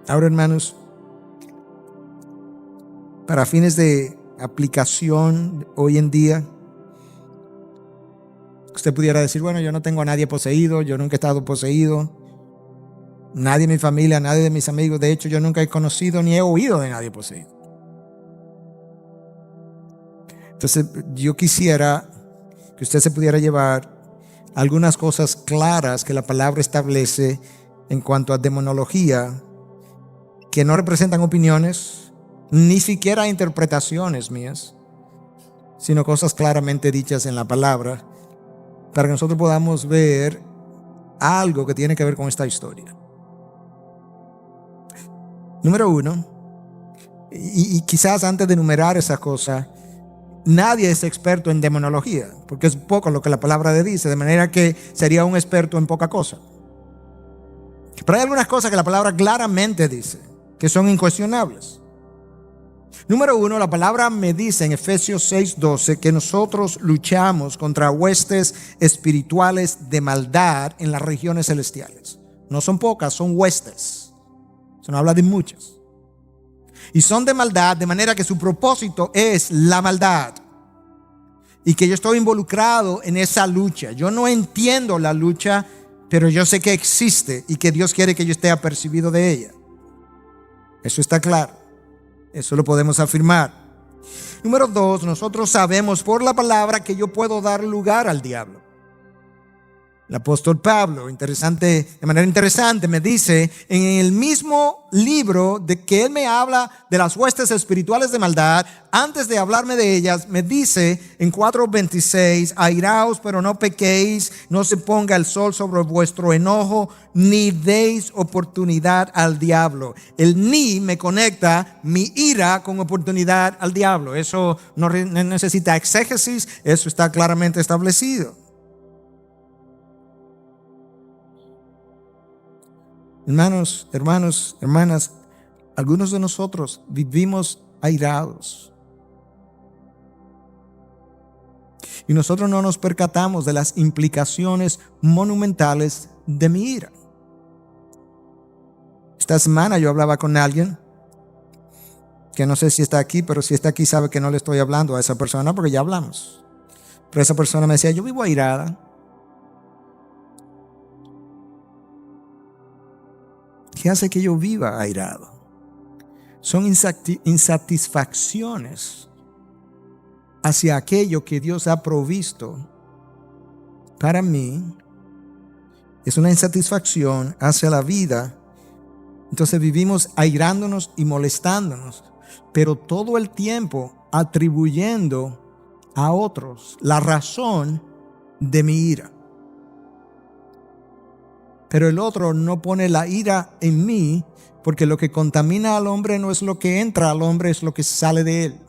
Ahora, hermanos, para fines de aplicación hoy en día, usted pudiera decir, bueno, yo no tengo a nadie poseído, yo nunca he estado poseído, nadie de mi familia, nadie de mis amigos, de hecho yo nunca he conocido ni he oído de nadie poseído. Entonces yo quisiera que usted se pudiera llevar algunas cosas claras que la palabra establece en cuanto a demonología, que no representan opiniones, ni siquiera interpretaciones mías, sino cosas claramente dichas en la palabra, para que nosotros podamos ver algo que tiene que ver con esta historia. Número 1, y quizás antes de enumerar esa cosa, nadie es experto en demonología, porque es poco lo que la palabra dice, de manera que sería un experto en poca cosa. Pero hay algunas cosas que la palabra claramente dice, que son incuestionables. Número 1, la palabra me dice en Efesios 6:12 que nosotros luchamos contra huestes espirituales de maldad en las regiones celestiales. No son pocas, son huestes. Se nos habla de muchas. Y son de maldad, de manera que su propósito es la maldad. y que yo estoy involucrado en esa lucha. Yo no entiendo la lucha, pero yo sé que existe y que Dios quiere que yo esté apercibido de ella. Eso está claro. Eso lo podemos afirmar. Número 2, nosotros sabemos por la palabra que yo puedo dar lugar al diablo. El apóstol Pablo, de manera interesante, me dice en el mismo libro de que él me habla de las huestes espirituales de maldad, antes de hablarme de ellas, me dice en 4:26, airaos pero no pequéis, no se ponga el sol sobre vuestro enojo, ni deis oportunidad al diablo. El ni me conecta mi ira con oportunidad al diablo. Eso no necesita exégesis, eso está claramente establecido. Hermanos, hermanas, algunos de nosotros vivimos airados. Y nosotros no nos percatamos de las implicaciones monumentales de mi ira. Esta semana yo hablaba con alguien que no sé si está aquí, pero si está aquí sabe que no le estoy hablando a esa persona porque ya hablamos. Pero esa persona me decía, yo vivo airada. ¿Qué hace que yo viva airado? Son insatisfacciones hacia aquello que Dios ha provisto para mí. Es una insatisfacción hacia la vida. Entonces vivimos airándonos y molestándonos, pero todo el tiempo atribuyendo a otros la razón de mi ira. Pero el otro no pone la ira en mí, porque lo que contamina al hombre no es lo que entra al hombre, es lo que sale de él.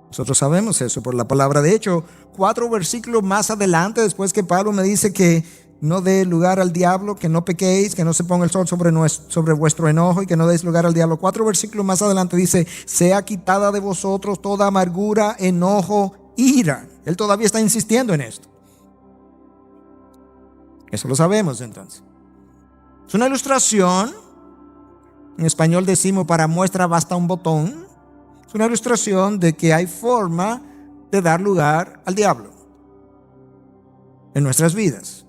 Nosotros sabemos eso por la palabra. De hecho, 4 versículos más adelante, después que Pablo me dice que no dé lugar al diablo, que no pequéis, que no se ponga el sol sobre vuestro enojo y que no deis lugar al diablo. 4 versículos más adelante dice, sea quitada de vosotros toda amargura, enojo, ira. Él todavía está insistiendo en esto. Eso lo sabemos entonces. Es una ilustración. En español decimos para muestra basta un botón. Es una ilustración de que hay forma de dar lugar al diablo en nuestras vidas.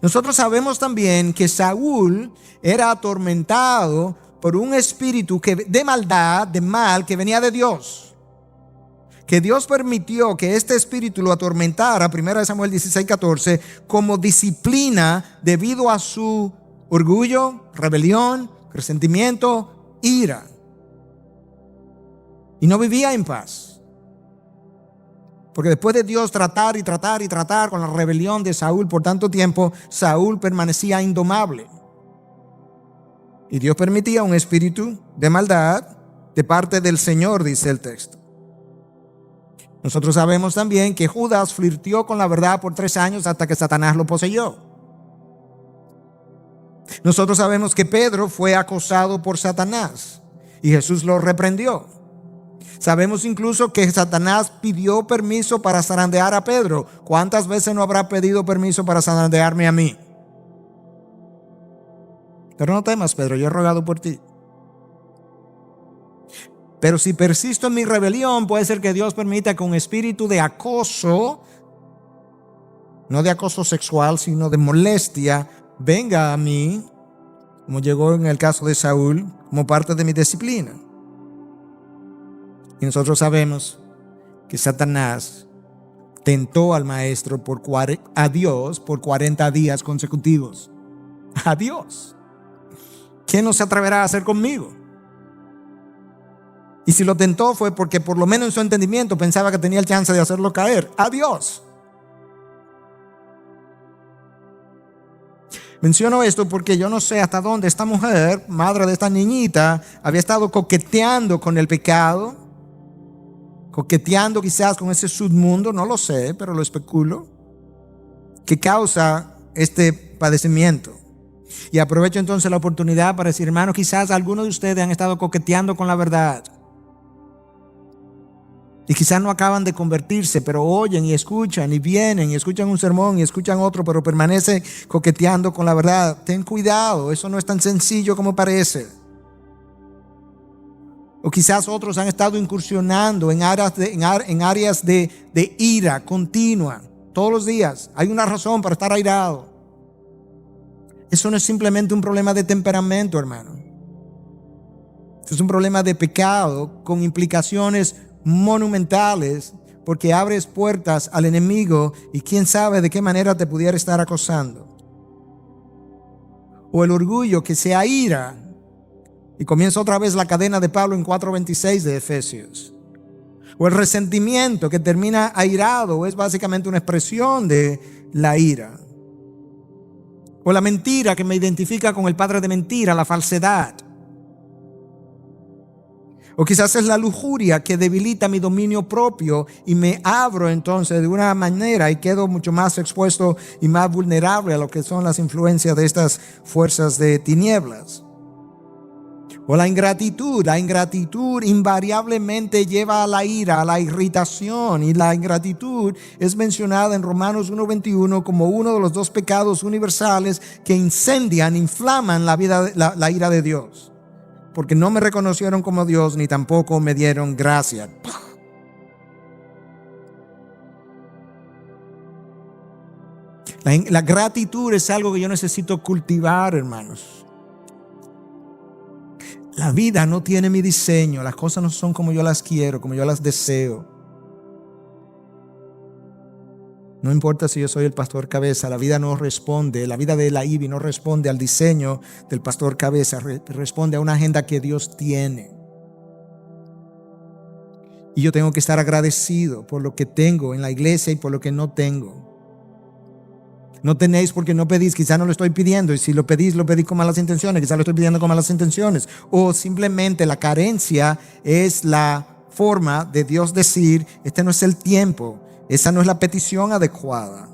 Nosotros sabemos también que Saúl era atormentado por un espíritu de maldad, de mal, que venía de Dios. Que Dios permitió que este espíritu lo atormentara, 1 Samuel 16:14, como disciplina debido a su orgullo, rebelión, resentimiento, ira. Y no vivía en paz. Porque después de Dios tratar con la rebelión de Saúl por tanto tiempo, Saúl permanecía indomable. Y Dios permitía un espíritu de maldad de parte del Señor, dice el texto. Nosotros sabemos también que Judas flirteó con la verdad por 3 años hasta que Satanás lo poseyó. Nosotros sabemos que Pedro fue acosado por Satanás y Jesús lo reprendió. Sabemos incluso que Satanás pidió permiso para zarandear a Pedro. ¿Cuántas veces no habrá pedido permiso para zarandearme a mí? Pero no temas, Pedro, yo he rogado por ti. Pero si persisto en mi rebelión, puede ser que Dios permita que un espíritu de acoso, no de acoso sexual, sino de molestia, venga a mí, como llegó en el caso de Saúl, como parte de mi disciplina. Y nosotros sabemos que Satanás tentó al maestro a Dios por 40 días consecutivos. A Dios. ¿Quién no se atreverá a hacer conmigo? Y si lo tentó fue porque por lo menos en su entendimiento pensaba que tenía el chance de hacerlo caer. A Dios. Menciono esto porque yo no sé hasta dónde esta mujer, madre de esta niñita, había estado coqueteando con el pecado, coqueteando quizás con ese submundo, no lo sé, pero lo especulo, que causa este padecimiento. Y aprovecho entonces la oportunidad para decir, hermano, quizás algunos de ustedes han estado coqueteando con la verdad. Y quizás no acaban de convertirse, pero oyen y escuchan y vienen y escuchan un sermón y escuchan otro, pero permanecen coqueteando con la verdad. Ten cuidado, eso no es tan sencillo como parece. O quizás otros han estado incursionando en áreas de ira continua. Todos los días hay una razón para estar airado. Eso no es simplemente un problema de temperamento, hermano. Es un problema de pecado con implicaciones monumentales, porque abres puertas al enemigo y quién sabe de qué manera te pudiera estar acosando. O el orgullo que se aira, y comienza otra vez la cadena de Pablo en 4:26 de Efesios. O el resentimiento que termina airado, es básicamente una expresión de la ira. O la mentira que me identifica con el padre de mentira, la falsedad. O quizás es la lujuria que debilita mi dominio propio y me abro entonces de una manera y quedo mucho más expuesto y más vulnerable a lo que son las influencias de estas fuerzas de tinieblas. O la ingratitud invariablemente lleva a la ira, a la irritación, y la ingratitud es mencionada en Romanos 1:21 como uno de los dos pecados universales que incendian, inflaman la ira de Dios. Porque no me reconocieron como Dios ni tampoco me dieron gracia. La gratitud es algo que yo necesito cultivar, hermanos. La vida no tiene mi diseño, las cosas no son como yo las quiero, como yo las deseo. No importa si yo soy el pastor cabeza, la vida no responde, la vida de la IBI no responde al diseño del pastor cabeza, responde a una agenda que Dios tiene. Y yo tengo que estar agradecido por lo que tengo en la iglesia y por lo que no tengo. No tenéis porque no pedís, quizá no lo estoy pidiendo, y si lo pedís con malas intenciones, quizá lo estoy pidiendo con malas intenciones. O simplemente la carencia es la forma de Dios decir, este no es el tiempo. Esa no es la petición adecuada,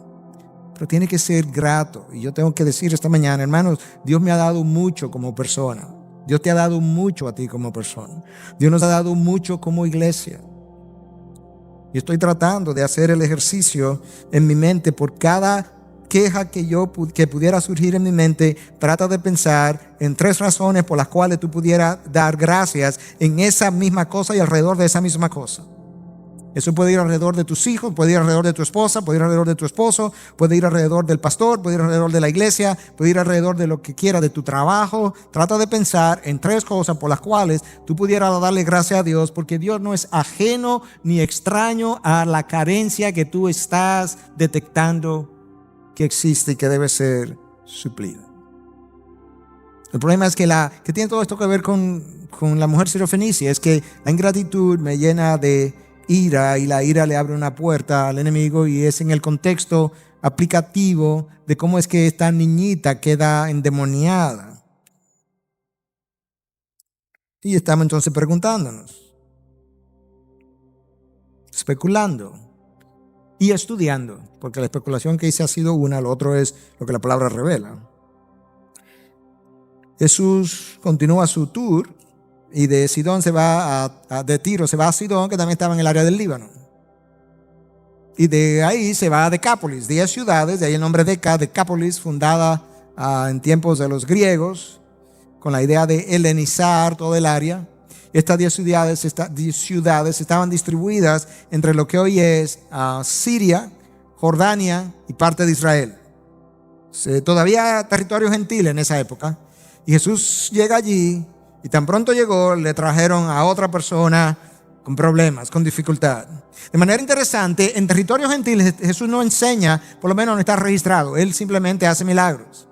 pero tiene que ser grato. Y yo tengo que decir esta mañana, hermanos, Dios me ha dado mucho como persona. Dios te ha dado mucho a ti como persona. Dios nos ha dado mucho como iglesia. Y estoy tratando de hacer el ejercicio en mi mente por cada queja que pudiera surgir en mi mente. Trata de pensar en 3 razones por las cuales tú pudieras dar gracias en esa misma cosa y alrededor de esa misma cosa. Eso puede ir alrededor de tus hijos, puede ir alrededor de tu esposa, puede ir alrededor de tu esposo, puede ir alrededor del pastor, puede ir alrededor de la iglesia, puede ir alrededor de lo que quiera, de tu trabajo. Trata de pensar en 3 cosas por las cuales tú pudieras darle gracias a Dios, porque Dios no es ajeno ni extraño a la carencia que tú estás detectando que existe y que debe ser suplida. El problema es que tiene todo esto que ver con la mujer sirofenicia, es que la ingratitud me llena de ira y la ira le abre una puerta al enemigo, y es en el contexto aplicativo de cómo es que esta niñita queda endemoniada. Y estamos entonces preguntándonos, especulando y estudiando, porque la especulación que hice ha sido una, lo otro es lo que la palabra revela. Jesús continúa su tour y de Sidón de Tiro se va a Sidón, que también estaba en el área del Líbano. Y de ahí se va a Decápolis, 10 ciudades, de ahí el nombre Decápolis, fundada en tiempos de los griegos, con la idea de helenizar todo el área. Estas 10 ciudades estaban distribuidas entre lo que hoy es Siria, Jordania y parte de Israel. Todavía territorio gentil en esa época. Y Jesús llega allí, y tan pronto llegó, le trajeron a otra persona con problemas, con dificultad. De manera interesante, en territorio gentil Jesús no enseña, por lo menos no está registrado. Él simplemente hace milagros.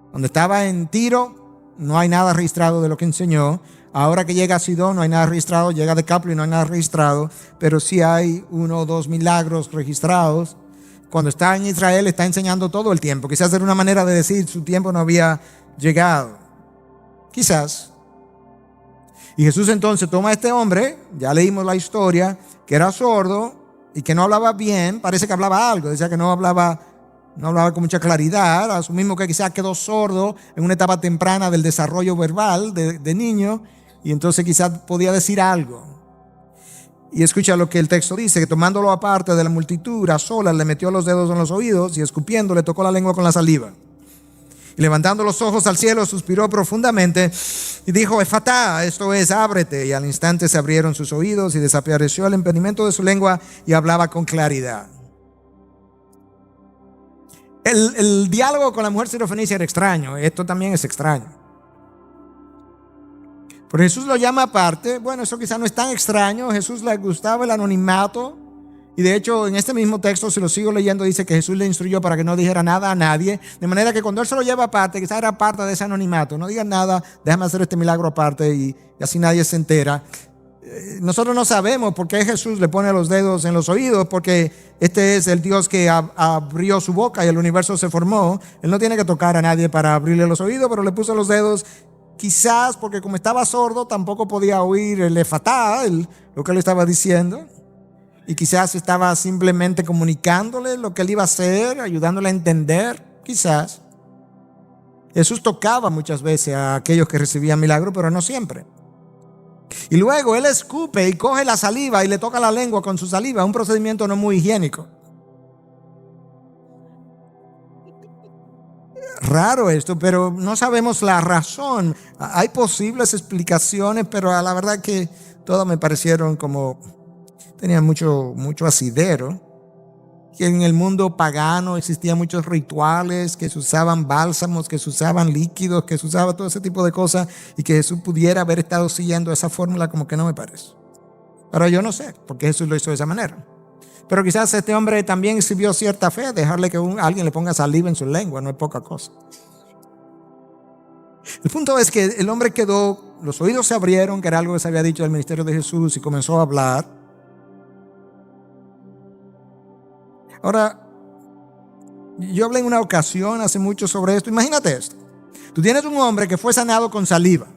Cuando estaba en Tiro, no hay nada registrado de lo que enseñó. Ahora que llega a Sidón, no hay nada registrado. Llega a Decápolis, no hay nada registrado. Pero sí hay 1 o 2 milagros registrados. Cuando está en Israel, está enseñando todo el tiempo. Quizás era una manera de decir, su tiempo no había llegado. Quizás. Y Jesús entonces toma a este hombre, ya leímos la historia, que era sordo y que no hablaba bien. Parece que hablaba algo, decía que no hablaba con mucha claridad. Asumimos que quizás quedó sordo en una etapa temprana del desarrollo verbal de niño, y entonces quizás podía decir algo. Y escucha lo que el texto dice, que tomándolo aparte de la multitud, a solas le metió los dedos en los oídos y escupiendo le tocó la lengua con la saliva. Y levantando los ojos al cielo, suspiró profundamente y dijo: Efatá, esto es, ábrete. Y al instante se abrieron sus oídos y desapareció el impedimento de su lengua y hablaba con claridad. El diálogo con la mujer sirofenicia era extraño. Esto también es extraño. Pero Jesús lo llama aparte. Bueno, eso quizá no es tan extraño. Jesús le gustaba el anonimato. Y de hecho, en este mismo texto, si lo sigo leyendo, dice que Jesús le instruyó para que no dijera nada a nadie. De manera que cuando él se lo lleva aparte, quizá era parte de ese anonimato. No digan nada, déjame hacer este milagro aparte y así nadie se entera. Nosotros no sabemos por qué Jesús le pone los dedos en los oídos, porque este es el Dios que abrió su boca y el universo se formó. Él no tiene que tocar a nadie para abrirle los oídos, pero le puso los dedos. Quizás porque como estaba sordo, tampoco podía oír el efatá, lo que él estaba diciendo. Y quizás estaba simplemente comunicándole lo que él iba a hacer, ayudándole a entender, quizás. Jesús tocaba muchas veces a aquellos que recibían milagros, pero no siempre. Y luego él escupe y coge la saliva y le toca la lengua con su saliva, un procedimiento no muy higiénico. Raro esto, pero no sabemos la razón. Hay posibles explicaciones, pero a la verdad que todas me parecieron como... tenían mucho asidero. Que en el mundo pagano existían muchos rituales, que se usaban bálsamos, que se usaban líquidos, que se usaba todo ese tipo de cosas, y que Jesús pudiera haber estado siguiendo esa fórmula, como que no me parece. Pero yo no sé por qué Jesús lo hizo de esa manera. Pero quizás este hombre también exhibió cierta fe, dejarle que alguien le ponga saliva en su lengua, no es poca cosa. El punto es que el hombre quedó, los oídos se abrieron, que era algo que se había dicho del ministerio de Jesús, y comenzó a hablar. Ahora, yo hablé en una ocasión hace mucho sobre esto. Imagínate esto. Tú tienes un hombre que fue sanado con saliva.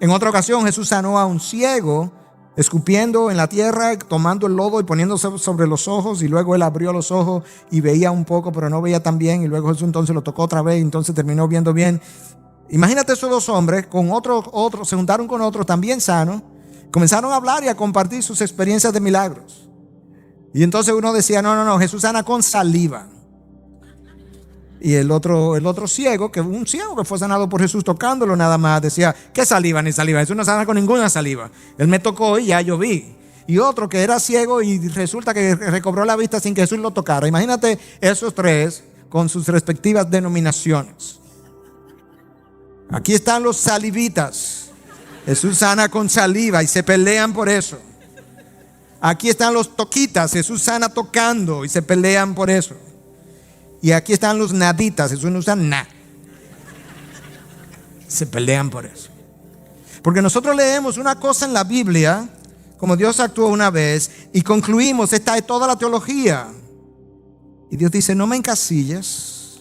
En otra ocasión Jesús sanó a un ciego escupiendo en la tierra, tomando el lodo y poniéndose sobre los ojos, y luego él abrió los ojos y veía un poco, pero no veía tan bien, y luego Jesús entonces lo tocó otra vez y entonces terminó viendo bien. Imagínate esos dos hombres con otros, se juntaron con otros también sanos, comenzaron a hablar y a compartir sus experiencias de milagros. Y entonces uno decía: no, Jesús sana con saliva. Y el otro ciego, que un ciego que fue sanado por Jesús tocándolo nada más, decía: ¿qué saliva ni saliva? Jesús no sana con ninguna saliva. Él me tocó y ya yo vi. Y otro que era ciego y resulta que recobró la vista sin que Jesús lo tocara. Imagínate esos tres con sus respectivas denominaciones. Aquí están los salivitas. Jesús sana con saliva y se pelean por eso. Aquí están los toquitas, Jesús sana tocando y se pelean por eso. Y aquí están los naditas, Jesús no usa nada. Se pelean por eso. Porque nosotros leemos una cosa en la Biblia, como Dios actuó una vez, y concluimos, esta es toda la teología. Y Dios dice: no me encasilles.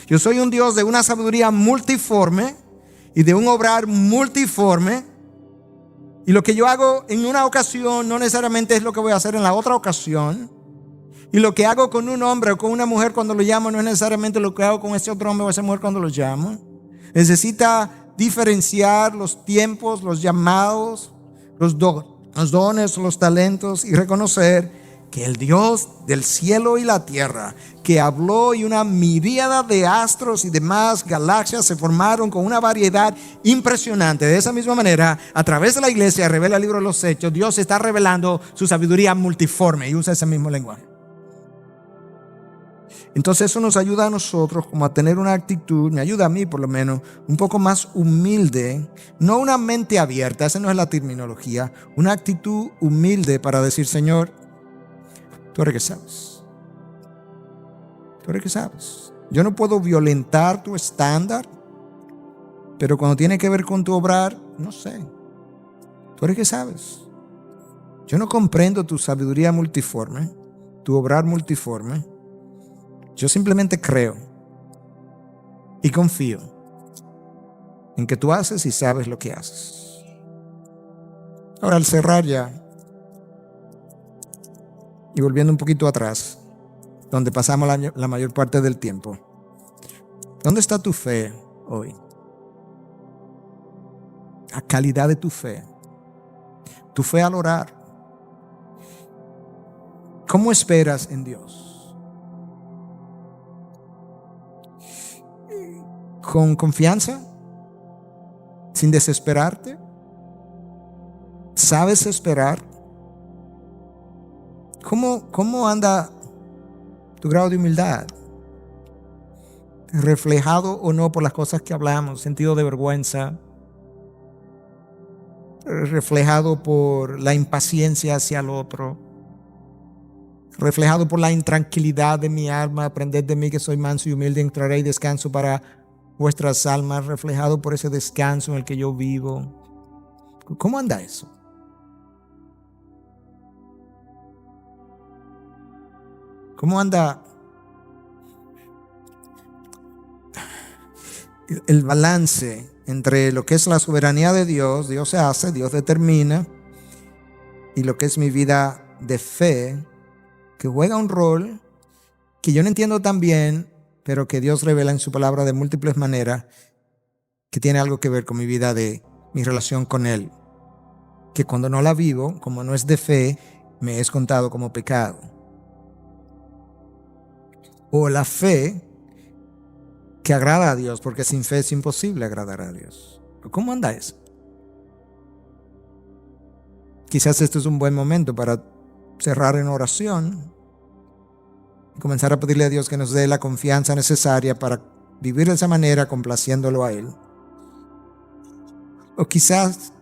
Yo soy un Dios de una sabiduría multiforme y de un obrar multiforme. Y lo que yo hago en una ocasión no necesariamente es lo que voy a hacer en la otra ocasión. Y lo que hago con un hombre o con una mujer cuando lo llamo no es necesariamente lo que hago con ese otro hombre o esa mujer cuando lo llamo. Necesita diferenciar los tiempos, los llamados, los dones, los talentos, y reconocer que el Dios del cielo y la tierra, que habló y una miríada de astros y demás galaxias se formaron con una variedad impresionante. De esa misma manera, a través de la iglesia, revela el libro de los Hechos, Dios está revelando su sabiduría multiforme y usa ese mismo lenguaje. Entonces eso nos ayuda a nosotros como a tener una actitud, me ayuda a mí por lo menos, un poco más humilde, no una mente abierta, esa no es la terminología, una actitud humilde para decir: Señor, tú eres que sabes. Tú eres que sabes. Yo no puedo violentar tu estándar, pero cuando tiene que ver con tu obrar, no sé. Tú eres que sabes. Yo no comprendo tu sabiduría multiforme, tu obrar multiforme. Yo simplemente creo y confío en que tú haces y sabes lo que haces. Ahora, al cerrar ya, y volviendo un poquito atrás, donde pasamos la mayor parte del tiempo, ¿dónde está tu fe hoy? La calidad de tu fe al orar. ¿Cómo esperas en Dios? con confianza, sin desesperarte. ¿Sabes esperar? ¿Cómo anda tu grado de humildad? ¿Reflejado o no por las cosas que hablamos? Sentido de vergüenza. ¿Reflejado por la impaciencia hacia el otro? ¿Reflejado por la intranquilidad de mi alma? Aprended de mí que soy manso y humilde, encontraré y descanso para vuestras almas. ¿Reflejado por ese descanso en el que yo vivo? ¿Cómo anda eso? ¿Cómo anda el balance entre lo que es la soberanía de Dios? Dios se hace, Dios determina, y lo que es mi vida de fe, que juega un rol que yo no entiendo tan bien, pero que Dios revela en su palabra de múltiples maneras, que tiene algo que ver con mi vida de mi relación con Él, que cuando no la vivo, como no es de fe, me es contado como pecado. O la fe que agrada a Dios, porque sin fe es imposible agradar a Dios. ¿Cómo anda eso? Quizás este es un buen momento para cerrar en oración y comenzar a pedirle a Dios que nos dé la confianza necesaria para vivir de esa manera, complaciéndolo a Él. O quizás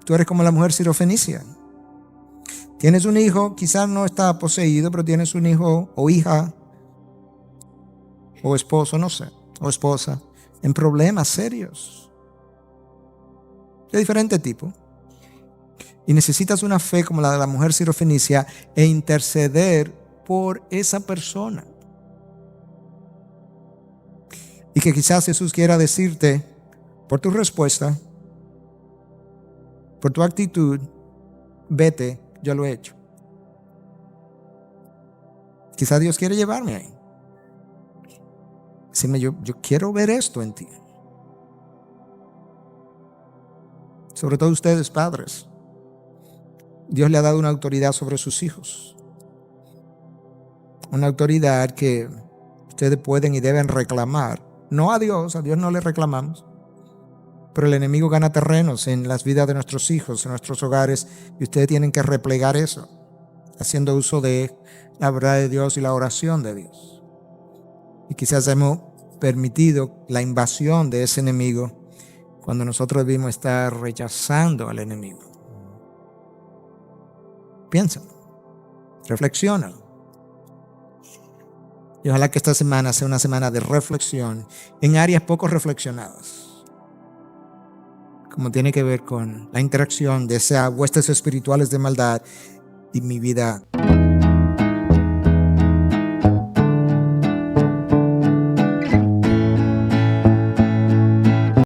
tú eres como la mujer sirofenicia. Tienes un hijo, quizás no está poseído, pero tienes un hijo o hija o esposo, no sé, o esposa, en problemas serios de diferente tipo. Y necesitas una fe como la de la mujer sirofenicia e interceder por esa persona. Y que quizás Jesús quiera decirte, por tu respuesta, por tu actitud, vete, yo lo he hecho. Quizás Dios quiere llevarme ahí. Decirme, yo quiero ver esto en ti. Sobre todo ustedes, padres. Dios le ha dado una autoridad sobre sus hijos. Una autoridad que ustedes pueden y deben reclamar. No a Dios no le reclamamos. Pero el enemigo gana terrenos en las vidas de nuestros hijos, en nuestros hogares. Y ustedes tienen que replegar eso, haciendo uso de la verdad de Dios y la oración de Dios. Y quizás hemos permitido la invasión de ese enemigo cuando nosotros debimos estar rechazando al enemigo. Piensa, reflexiona. Y ojalá que esta semana sea una semana de reflexión en áreas poco reflexionadas, como tiene que ver con la interacción de esas huestes espirituales de maldad y mi vida